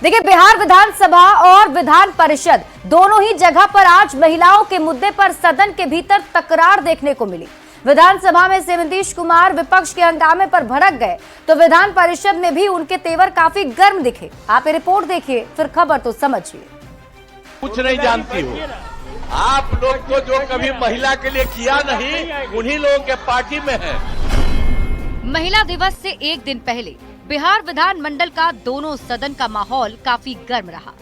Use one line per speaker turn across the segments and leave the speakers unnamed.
देखिए, बिहार विधानसभा और विधान परिषद दोनों ही जगह पर आज महिलाओं के मुद्दे पर सदन के भीतर तकरार देखने को मिली। विधानसभा में से नीतीश कुमार विपक्ष के हंगामे पर भड़क गए तो विधान परिषद में भी उनके तेवर काफी गर्म दिखे। आप ये रिपोर्ट देखिए, फिर खबर तो समझिए।
कुछ नहीं जानती हो आप लोग को, जो कभी महिला के लिए किया नहीं उन्हीं लोगों के पार्टी में है।
महिला दिवस से एक दिन पहले बिहार विधानमंडल का दोनों सदन का माहौल काफी गर्म रहा,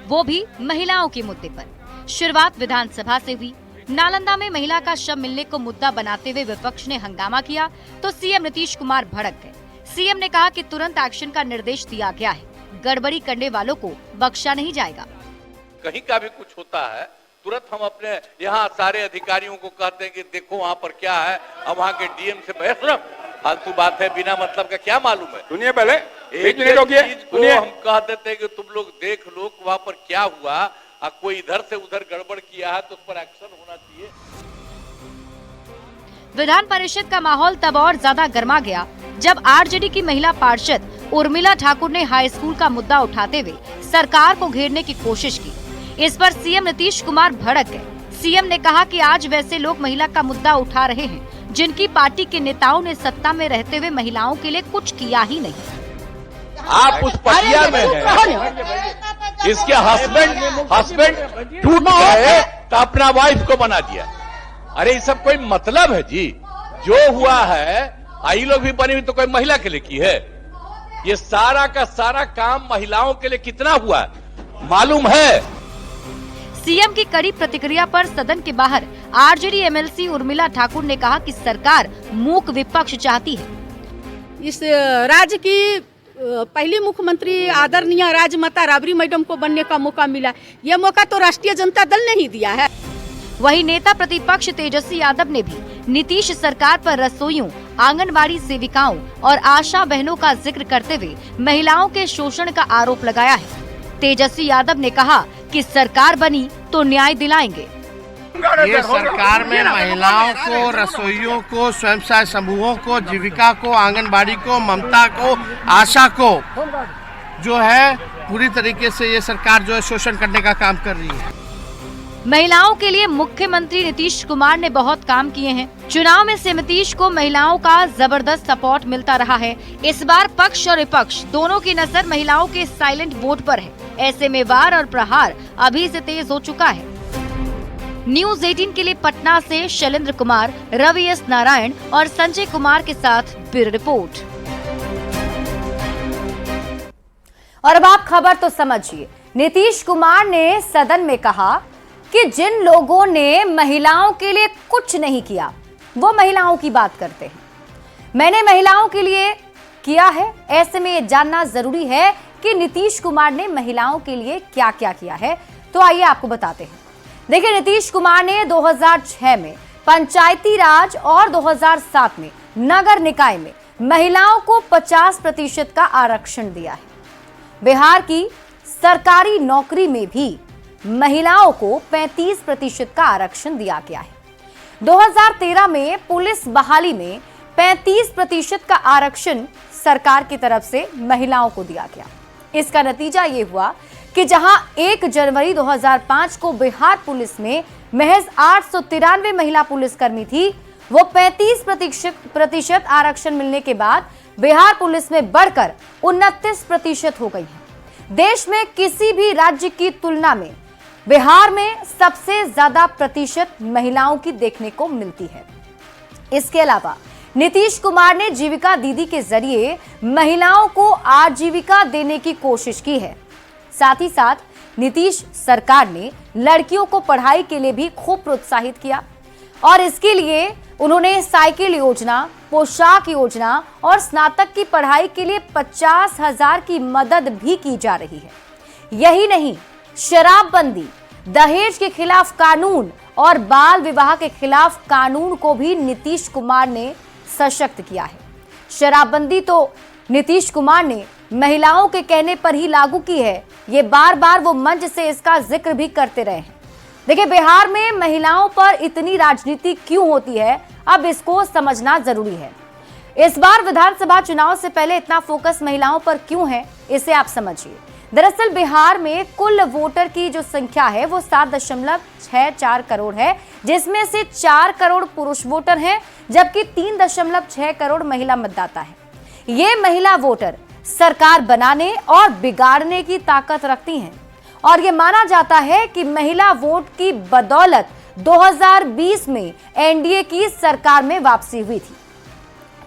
वो भी महिलाओं के मुद्दे पर। शुरुआत विधानसभा से हुई। नालंदा में महिला का शव मिलने को मुद्दा बनाते हुए विपक्ष ने हंगामा किया तो सीएम नीतीश कुमार भड़क गए। सीएम ने कहा कि तुरंत एक्शन का निर्देश दिया गया है, गड़बड़ी करने वालों को बख्शा नहीं जाएगा।
कहीं का भी कुछ होता है तुरंत हम अपने यहाँ सारे अधिकारियों को कहते हैं कि देखो वहाँ पर क्या है, अब वहाँ के डीएम से बहस। फालतू बात है, बिना मतलब का क्या मालूम है।
सुनिए, पहले
एक चीज को हम कह देते हैं कि तुम लोग देख लो वहाँ पर क्या हुआ, कोई इधर से उधर गड़बड़ किया है तो उस पर एक्शन होना चाहिए।
विधान परिषद का माहौल तब और ज्यादा गर्मा गया जब आरजेडी की महिला पार्षद उर्मिला ठाकुर ने हाई स्कूल का मुद्दा उठाते हुए सरकार को घेरने की कोशिश की। इस पर सीएम नीतीश कुमार भड़क गए। सीएम ने कहा कि आज वैसे लोग महिला का मुद्दा उठा रहे हैं जिनकी पार्टी के नेताओं ने सत्ता में रहते हुए महिलाओं के लिए कुछ किया ही नहीं।
आप उस पटिया में हैं, इसके हस्बैंड टूट गए तो अपना वाइफ को बना दिया। अरे ये सब कोई मतलब है जी? जो हुआ है आई लोग भी बनी हुई तो कोई महिला के लिए की है? ये सारा का सारा काम महिलाओं के लिए कितना हुआ मालूम है?
सीएम की कड़ी प्रतिक्रिया पर सदन के बाहर आरजेडी एमएलसी उर्मिला ठाकुर ने कहा कि सरकार मूक विपक्ष चाहती है।
इस राज्य की पहली मुख्यमंत्री आदरणीय राजमाता राबड़ी मैडम को बनने का मौका मिला, ये मौका तो राष्ट्रीय जनता दल ने ही दिया है।
वहीं नेता प्रतिपक्ष तेजस्वी यादव ने भी नीतीश सरकार पर रसोइयों, आंगनबाड़ी सेविकाओं और आशा बहनों का जिक्र करते हुए महिलाओं के शोषण का आरोप लगाया है। तेजस्वी यादव ने कहा कि सरकार बनी तो न्याय दिलाएंगे।
ये सरकार में महिलाओं को, रसोइयों को, स्वयं सहायता समूहों को, जीविका को, आंगनबाड़ी को, ममता को, आशा को जो है पूरी तरीके से ये सरकार जो है शोषण करने का काम कर रही है।
महिलाओं के लिए मुख्यमंत्री नीतीश कुमार ने बहुत काम किए हैं। चुनाव में से नीतीश को महिलाओं का जबरदस्त सपोर्ट मिलता रहा है। इस बार पक्ष और विपक्ष दोनों की नजर महिलाओं के साइलेंट वोट पर है। ऐसे में वार और प्रहार अभी से तेज हो चुका है। न्यूज़ 18 के लिए पटना से शैलेंद्र कुमार, रवि एस नारायण और संजय कुमार के साथ ब्यूरो रिपोर्ट। और अब आप खबर तो समझिए। नीतीश कुमार ने सदन में कहा कि जिन लोगों ने महिलाओं के लिए कुछ नहीं किया वो महिलाओं की बात करते हैं। मैंने महिलाओं के लिए किया है, ऐसे में ये जानना जरूरी है कि नीतीश कुमार ने महिलाओं के लिए क्या क्या किया है। तो आइए आपको बताते हैं। देखिए, नीतीश कुमार ने 2006 में पंचायती राज और 2007 में नगर निकाय में महिलाओं को 50% का आरक्षण दिया है। बिहार की सरकारी नौकरी में भी महिलाओं को 35% का आरक्षण दिया गया है। 2013 में पुलिस बहाली में 35% का आरक्षण सरकार की तरफ से महिलाओं को दिया गया। इसका नतीजा ये हुआ कि जहां 1 जनवरी 2005 को बिहार पुलिस में महज 893 महिला पुलिसकर्मी थी, वो 35% आरक्षण मिलने के बाद बिहार पुलिस में बढ़कर 29% हो गई है। देश में किसी भी राज्य की तुलना में बिहार में सबसे ज्यादा प्रतिशत महिलाओं की देखने को मिलती है। इसके अलावा नीतीश कुमार ने जीविका दीदी के जरिए महिलाओं को आजीविका देने की कोशिश की है। साथ ही साथ नीतीश सरकार ने लड़कियों को पढ़ाई के लिए भी खूब प्रोत्साहित किया और इसके लिए उन्होंने साइकिल योजना, पोशाक योजना और स्नातक की पढ़ाई के लिए 50,000 की मदद भी की जा रही है। यही नहीं, शराबबंदी, दहेज के खिलाफ कानून और बाल विवाह के खिलाफ कानून को भी नीतीश कुमार ने सशक्त किया है। शराबबंदी तो नीतीश कुमार ने महिलाओं के कहने पर ही लागू की है। ये बार बार वो मंच से इसका जिक्र भी करते रहे हैं। देखिए, बिहार में महिलाओं पर इतनी राजनीति क्यों होती है, अब इसको समझना जरूरी है। इस बार विधानसभा चुनाव से पहले इतना फोकस महिलाओं पर क्यों है, इसे आप समझिए। दरअसल बिहार में कुल वोटर की जो संख्या है वो 7.64 करोड़ है, जिसमें से 4 करोड़ पुरुष वोटर हैं, जबकि 3.6 करोड़ महिला मतदाता है। ये महिला वोटर सरकार बनाने और बिगाड़ने की ताकत रखती हैं और ये माना जाता है कि महिला वोट की बदौलत 2020 में एनडीए की सरकार में वापसी हुई थी।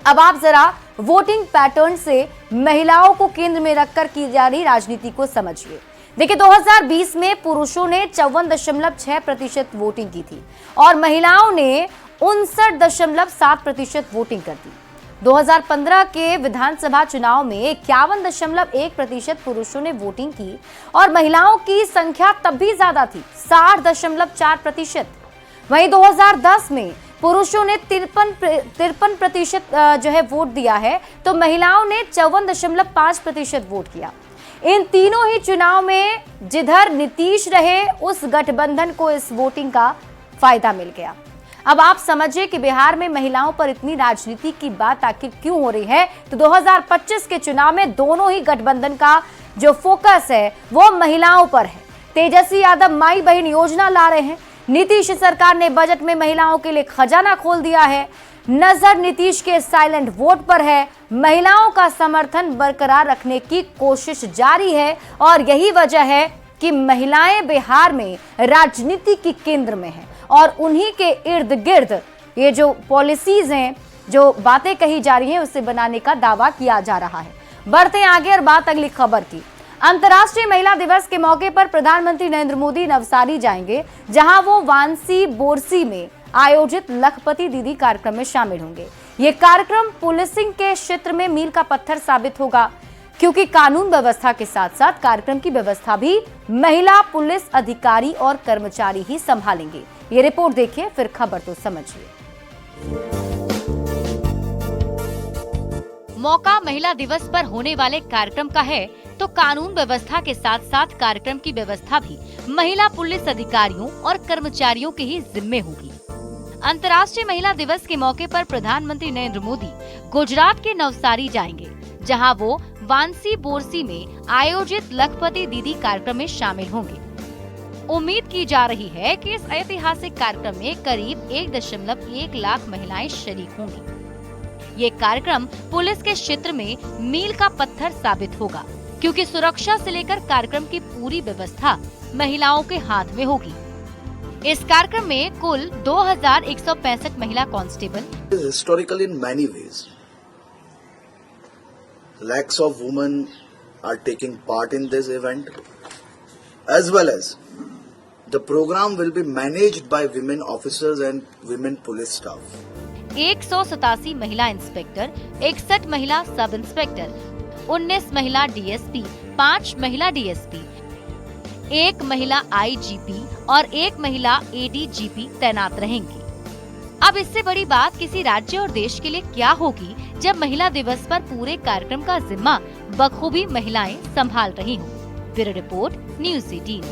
अब आप जरा वोटिंग पैटर्न से महिलाओं को केंद्र में रखकर की जा रही राजनीति को समझिए। देखिए 2020 में पुरुषों ने 54.6% वोटिंग की थी और महिलाओं ने 59.7% वोटिंग कर दी। 2015 के विधानसभा चुनाव में 51.1% पुरुषों ने वोटिंग की और महिलाओं की संख्या तब भी ज्यादा थी, 60.4%। वहीं 2010 में पुरुषों ने 53% जो है वोट दिया है, तो महिलाओं ने 54.5% वोट किया। इन तीनों ही चुनाव में जिधर नीतीश रहे उस गठबंधन को इस वोटिंग का फायदा मिल गया। अब आप समझिए कि बिहार में महिलाओं पर इतनी राजनीति की बात आखिर क्यों हो रही है। तो 2025 के चुनाव में दोनों ही गठबंधन का जो फोकस है वो महिलाओं पर है। तेजस्वी यादव माई बहन योजना ला रहे हैं, नीतीश सरकार ने बजट में महिलाओं के लिए खजाना खोल दिया है। नजर नीतीश के साइलेंट वोट पर है, महिलाओं का समर्थन बरकरार रखने की कोशिश जारी है और यही वजह है कि महिलाएं बिहार में राजनीति के केंद्र में हैं और उन्हीं के इर्द गिर्द ये जो पॉलिसीज हैं, जो बातें कही जा रही हैं, उसे बनाने का दावा किया जा रहा है। बढ़ते आगे और बात अगली खबर की। अंतर्राष्ट्रीय महिला दिवस के मौके पर प्रधानमंत्री नरेंद्र मोदी नवसारी जाएंगे, जहां वो वांसी बोरसी में आयोजित लखपति दीदी कार्यक्रम में शामिल होंगे। ये कार्यक्रम पुलिसिंग के क्षेत्र में मील का पत्थर साबित होगा, क्योंकि कानून व्यवस्था के साथ साथ कार्यक्रम की व्यवस्था भी महिला पुलिस अधिकारी और कर्मचारी ही संभालेंगे। ये रिपोर्ट देखिए, फिर खबर तो समझिए।
मौका महिला दिवस पर होने वाले कार्यक्रम का है, तो कानून व्यवस्था के साथ साथ कार्यक्रम की व्यवस्था भी महिला पुलिस अधिकारियों और कर्मचारियों के ही जिम्मे होगी। अंतर्राष्ट्रीय महिला दिवस के मौके पर प्रधानमंत्री नरेंद्र मोदी गुजरात के नवसारी जाएंगे, जहां वो वांसी बोरसी में आयोजित लखपति दीदी कार्यक्रम में शामिल होंगे। उम्मीद की जा रही है कि इस ऐतिहासिक कार्यक्रम में करीब 1.1 लाख महिलाएं शरीक होंगी। ये कार्यक्रम पुलिस के क्षेत्र में मील का पत्थर साबित होगा, क्योंकि सुरक्षा से लेकर कार्यक्रम की पूरी व्यवस्था महिलाओं के हाथ में होगी। इस कार्यक्रम में कुल 2165 महिला constable.
Historically, in many ways, lakhs of women are taking part in this event, as well as the program will be managed by women officers and women police staff.
187 महिला इंस्पेक्टर, 61 महिला सब इंस्पेक्टर, 19 महिला DSP, 5 महिला DSP, 1 महिला IGP और 1 महिला ADGP तैनात रहेंगी। अब इससे बड़ी बात किसी राज्य और देश के लिए क्या होगी, जब महिला दिवस पर पूरे कार्यक्रम का जिम्मा बखूबी महिलाएं संभाल रही हों। Bureau report, news 18।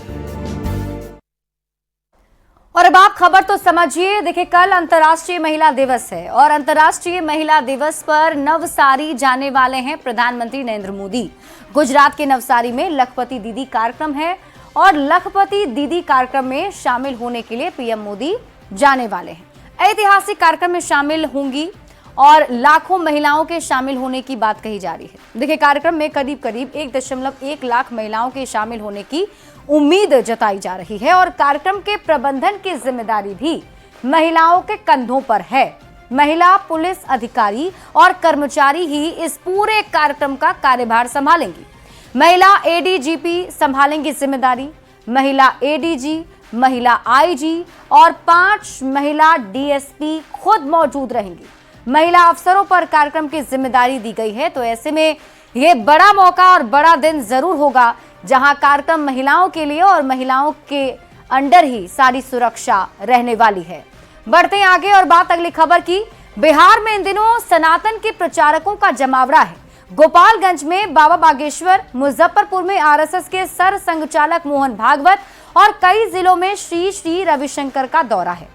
और अब आप खबर तो समझिए। देखिए, कल अंतर्राष्ट्रीय महिला दिवस है और अंतर्राष्ट्रीय महिला दिवस पर नवसारी जाने वाले हैं प्रधानमंत्री नरेंद्र मोदी। गुजरात के नवसारी में लखपति दीदी कार्यक्रम है और लखपति दीदी कार्यक्रम में शामिल होने के लिए पीएम मोदी जाने वाले हैं। ऐतिहासिक कार्यक्रम में शामिल होंगी और लाखों महिलाओं के शामिल होने की बात कही जा रही है। देखिए, कार्यक्रम में करीब 1.1 लाख महिलाओं के शामिल होने की उम्मीद जताई जा रही है और कार्यक्रम के प्रबंधन की जिम्मेदारी भी महिलाओं के कंधों पर है। महिला पुलिस अधिकारी और कर्मचारी ही इस पूरे कार्यक्रम का कार्यभार संभालेंगी। महिला एडीजीपी संभालेंगी जिम्मेदारी, महिला एडीजी, महिला आईजी और 5 महिला डीएसपी खुद मौजूद रहेंगी। महिला अफसरों पर कार्यक्रम की जिम्मेदारी दी गई है, तो ऐसे में ये बड़ा मौका और बड़ा दिन जरूर होगा, जहां कार्यक्रम महिलाओं के लिए और महिलाओं के अंडर ही सारी सुरक्षा रहने वाली है। बढ़ते हैं आगे और बात अगली खबर की। बिहार में इन दिनों सनातन के प्रचारकों का जमावड़ा है। गोपालगंज में बाबा बागेश्वर, मुजफ्फरपुर में आरएसएस के सर संघचालक मोहन भागवत और कई जिलों में श्री श्री रविशंकर का दौरा है।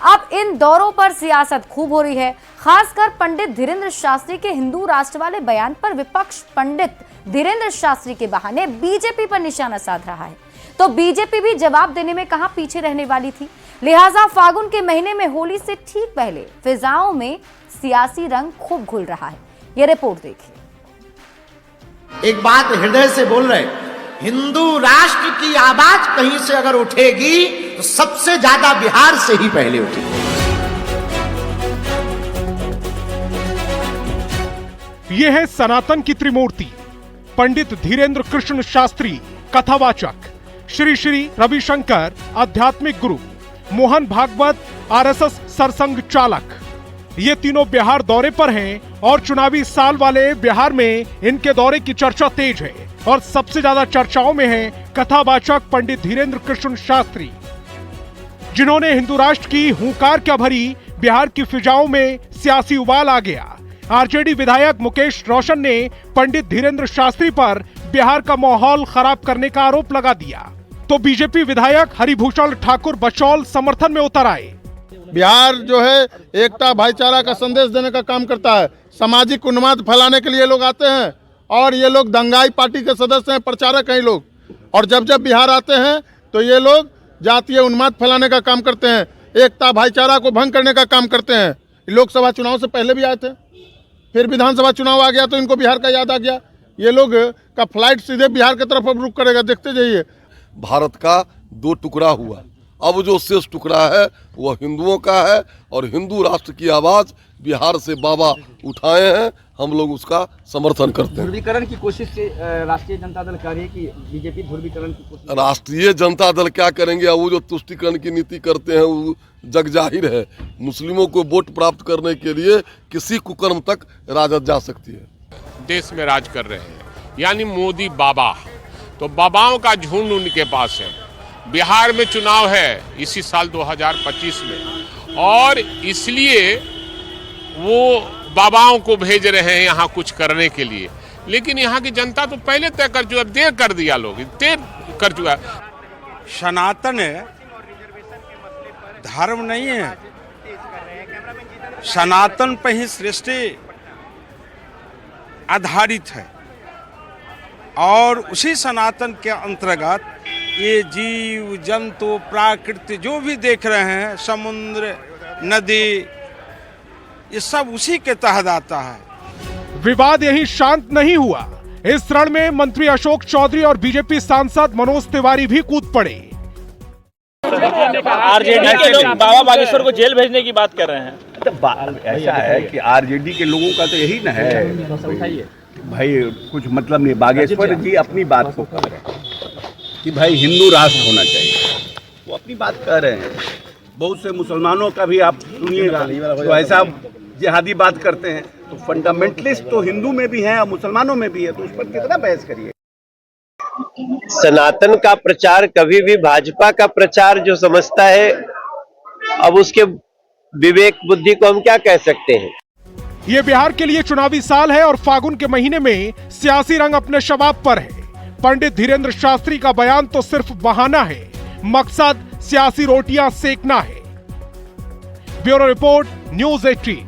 अब इन दौरों पर सियासत खूब हो रही है। खासकर पंडित धीरेन्द्र शास्त्री के हिंदू राष्ट्र वाले बयान पर विपक्ष पंडित धीरेन्द्र शास्त्री के बहाने बीजेपी पर निशाना साध रहा है, तो बीजेपी भी जवाब देने में कहां पीछे रहने वाली थी। लिहाजा फागुन के महीने में होली से ठीक पहले फिजाओं में सियासी रंग खूब घुल रहा है। ये रिपोर्ट देखिए।
एक बात हृदय से बोल रहे, हिंदू राष्ट्र की आवाज कहीं से अगर उठेगी तो सबसे ज्यादा बिहार से ही पहले उठेगी।
ये है सनातन की त्रिमूर्ति, पंडित धीरेन्द्र कृष्ण शास्त्री कथावाचक, श्री श्री रविशंकर आध्यात्मिक गुरु, मोहन भागवत आरएसएस सरसंघ चालक। ये तीनों बिहार दौरे पर हैं और चुनावी साल वाले बिहार में इनके दौरे की चर्चा तेज है और सबसे ज्यादा चर्चाओं में है कथावाचक पंडित धीरेन्द्र कृष्ण शास्त्री, जिन्होंने हिंदू राष्ट्र की हुंकार क्या भरी। बिहार की फिजाओं में सियासी उबाल आ गया। आरजेडी विधायक मुकेश रोशन ने पंडित धीरेन्द्र शास्त्री पर बिहार का माहौल खराब करने का आरोप लगा दिया, तो बीजेपी विधायक हरिभूषण ठाकुर बचौल समर्थन में उतर आए।
बिहार जो है एकता भाईचारा का संदेश देने का काम करता है। सामाजिक उन्माद फैलाने के लिए लोग आते हैं और ये लोग दंगाई पार्टी के सदस्य हैं, प्रचारक हैं ये लोग। और जब जब बिहार आते हैं तो ये लोग जातीय उन्माद फैलाने का काम करते हैं, एकता भाईचारा को भंग करने का काम करते हैं। लोकसभा चुनाव से पहले भी आए थे, फिर विधानसभा चुनाव आ गया तो इनको बिहार का याद आ गया। ये लोग का फ्लाइट सीधे बिहार की तरफ अब रुक करेगा, देखते जाइए।
भारत का दो टुकड़ा हुआ, अब जो शेष टुकड़ा है वह हिंदुओं का है और हिंदू राष्ट्र की आवाज बिहार से बाबा उठाए हैं, हम लोग उसका समर्थन करते हैं।
ध्रुवीकरण की कोशिश से राष्ट्रीय जनता दल कर रही है कि बीजेपी ध्रुवीकरण की कोशिश।
राष्ट्रीय जनता दल क्या करेंगे? वो जो तुष्टीकरण की नीति करते हैं वो जग जाहिर है। मुस्लिमों को वोट प्राप्त करने के लिए किसी कुकर्म तक राजद जा सकती है।
देश में राज कर रहे हैं यानी मोदी बाबा, तो बाबाओं का झुंड उनके पास है। बिहार में चुनाव है इसी साल 2025 में और इसलिए वो बाबाओं को भेज रहे हैं यहाँ कुछ करने के लिए, लेकिन यहाँ की जनता तो पहले तय कर चुका, देर कर दिया, लोग देर कर चुका।
सनातन धर्म नहीं है, सनातन पर ही सृष्टि आधारित है और उसी सनातन के अंतर्गत ये जीव जंतु प्राकृति जो भी देख रहे हैं, समुद्र नदी, ये सब उसी के तहत आता है।
विवाद यही शांत नहीं हुआ। इस रण में मंत्री अशोक चौधरी और बीजेपी सांसद मनोज तिवारी भी कूद पड़े।
आरजेडी के लोग बाबा बागेश्वर को जेल भेजने की बात कर रहे हैं।
तो ऐसा है कि आरजेडी के लोगों का तो यही न है भाई, कुछ मतलब नहीं। बागेश्वर जी अपनी बात को कह रहे हैं कि भाई हिंदू राष्ट्र होना चाहिए, वो अपनी बात कह रहे हैं। बहुत से मुसलमानों का भी आप सुनिएगा तो ऐसा जिहादी बात करते हैं, तो फंडामेंटलिस्ट तो हिंदू में भी हैं और मुसलमानों में भी है, तो उस पर कितना बहस करिए।
सनातन का प्रचार कभी भी भाजपा का प्रचार जो समझता है, अब उसके विवेक बुद्धि को हम क्या कह सकते हैं।
ये बिहार के लिए चुनावी साल है और फागुन के महीने में सियासी रंग अपने शबाब पर है। पंडित धीरेन्द्र शास्त्री का बयान तो सिर्फ बहाना है, मकसद सियासी रोटियां सेकना है। Bureau report, news 18।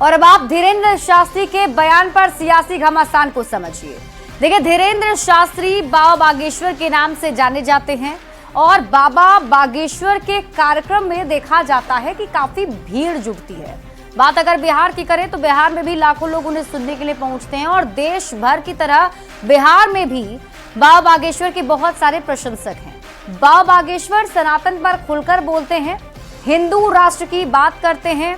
और अब आप धीरेन्द्र शास्त्री के बयान पर सियासी घमासान को समझिए। देखिए, धीरेन्द्र शास्त्री बाबा बागेश्वर के नाम से जाने जाते हैं और बाबा बागेश्वर के कार्यक्रम में देखा जाता है कि काफी भीड़ जुटती है। बात अगर बिहार की करें तो बिहार में भी लाखों लोग उन्हें सुनने के लिए पहुंचते हैं और देश भर की तरह बिहार में भी बाबा बागेश्वर के बहुत सारे प्रशंसक हैं। बाबा बागेश्वर सनातन पर खुलकर बोलते हैं, हिंदू राष्ट्र की बात करते हैं।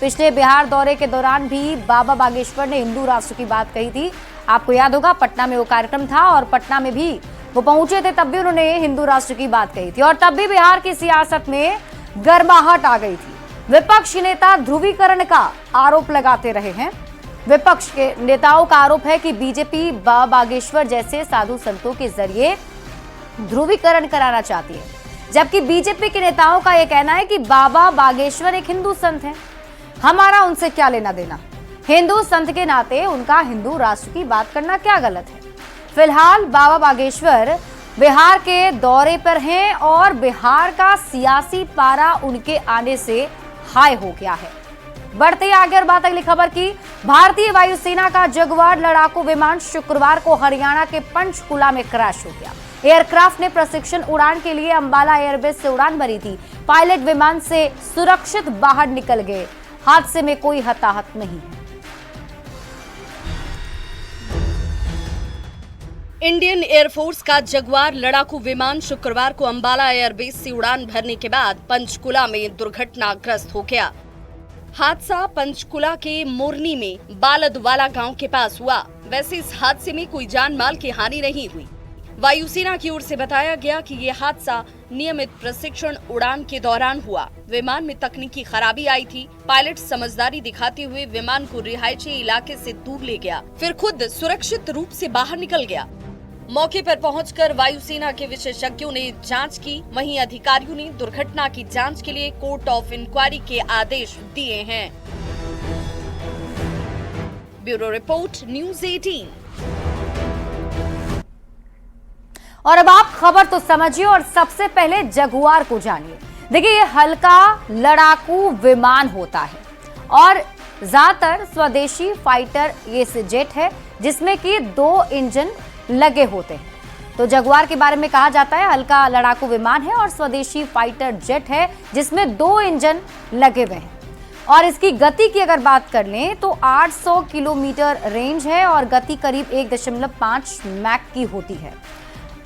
पिछले बिहार दौरे के दौरान भी बाबा बागेश्वर ने हिंदू राष्ट्र की बात कही थी। आपको याद होगा, पटना में वो कार्यक्रम था और पटना में भी वो पहुंचे थे, तब भी उन्होंने हिंदू राष्ट्र की बात कही थी और तब भी बिहार की सियासत में गर्माहट आ गई थी। विपक्षी नेता ध्रुवीकरण का आरोप लगाते रहे हैं। विपक्ष के नेताओं का आरोप है कि बीजेपी बाबा बागेश्वर जैसे साधु संतों के जरिए ध्रुवीकरण कराना चाहती है, जबकि बीजेपी के नेताओं का यह कहना है कि बाबा बागेश्वर एक हिंदू संत है, हमारा उनसे क्या लेना देना। हिंदू संत के नाते उनका हिंदू राष्ट्र की बात करना क्या गलत है। फिलहाल बाबा बागेश्वर बिहार के दौरे पर हैं और बिहार का सियासी पारा उनके आने से हाई हो गया है। बढ़ते ही आगे और बात अगली खबर की। भारतीय वायुसेना का जगुआर लड़ाकू विमान शुक्रवार को हरियाणा के पंचकुला में क्रैश हो गया। एयरक्राफ्ट ने प्रशिक्षण उड़ान के लिए अंबाला एयरबेस से उड़ान भरी थी। पायलट विमान से सुरक्षित बाहर निकल गए। हादसे में कोई हताहत नहीं है।
इंडियन एयरफोर्स का जगुआर लड़ाकू विमान शुक्रवार को अंबाला एयरबेस से उड़ान भरने के बाद पंचकुला में दुर्घटनाग्रस्त हो गया। हादसा पंचकुला के मोरनी में बालदवाला गांव के पास हुआ। वैसे इस हादसे में कोई जान माल की हानि नहीं हुई। वायुसेना की ओर से बताया गया कि ये हादसा नियमित प्रशिक्षण उड़ान के दौरान हुआ। विमान में तकनीकी खराबी आई थी। पायलट समझदारी दिखाते हुए विमान को रिहायशी इलाके से दूर ले गया, फिर खुद सुरक्षित रूप से बाहर निकल गया। मौके पर पहुंचकर वायुसेना के विशेषज्ञों ने जांच की। वहीं अधिकारियों ने दुर्घटना की जांच के लिए कोर्ट ऑफ इंक्वायरी के आदेश दिए हैं। Bureau report, news 18।
और अब आप खबर तो समझिए और सबसे पहले जगुआर को जानिए। देखिए, ये हल्का लड़ाकू विमान होता है और ज्यादातर स्वदेशी फाइटर ये जेट है जिसमें कि 2 इंजन लगे होते हैं। तो जगुआर के बारे में कहा जाता है हल्का लड़ाकू विमान है और स्वदेशी फाइटर जेट है जिसमें 2 इंजन लगे हुए हैं। और इसकी गति की अगर बात कर लें तो 800 किलोमीटर रेंज है और गति करीब 1.5 मैक की होती है।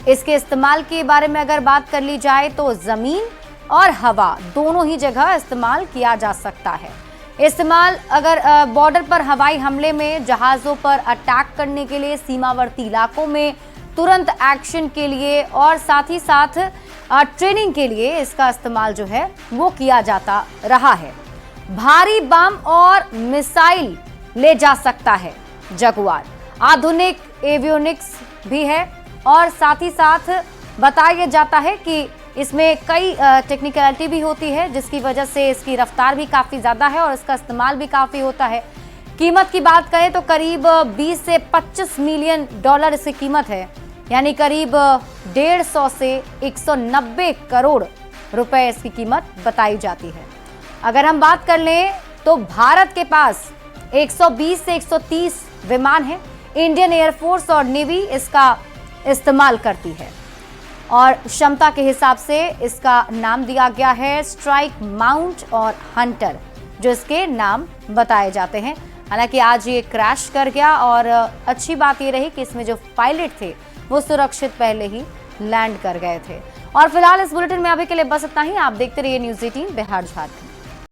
इसके इस्तेमाल के बारे में अगर बात कर ली जाए तो जमीन और हवा दोनों ही जगह इस्तेमाल किया जा सकता है। इस्तेमाल अगर बॉर्डर पर हवाई हमले में, जहाजों पर अटैक करने के लिए, सीमावर्ती इलाकों में तुरंत एक्शन के लिए और साथ ही साथ ट्रेनिंग के लिए इसका इस्तेमाल जो है वो किया जाता रहा है। भारी बम और मिसाइल ले जा सकता है जगुआर। आधुनिक एवियोनिक्स भी है और साथ ही साथ बताया जाता है कि इसमें कई टेक्निकलिटी भी होती है जिसकी वजह से इसकी रफ्तार भी काफ़ी ज़्यादा है और इसका इस्तेमाल भी काफ़ी होता है। कीमत की बात करें तो करीब 20 से 25 मिलियन डॉलर इसकी कीमत है, यानी करीब 150 से 190 करोड़ रुपए इसकी कीमत बताई जाती है। अगर हम बात कर लें तो भारत के पास 120 से 130 विमान हैं। इंडियन एयरफोर्स और नेवी इसका इस्तेमाल करती है और क्षमता के हिसाब से इसका नाम दिया गया है स्ट्राइक, माउंट और हंटर, जो इसके नाम बताए जाते हैं। हालांकि आज ये क्रैश कर गया और अच्छी बात ये रही कि इसमें जो पायलट थे वो सुरक्षित पहले ही लैंड कर गए थे। और फिलहाल इस बुलेटिन में अभी के लिए बस इतना ही। आप देखते रहिए न्यूज़ 18 बिहार झारखंड।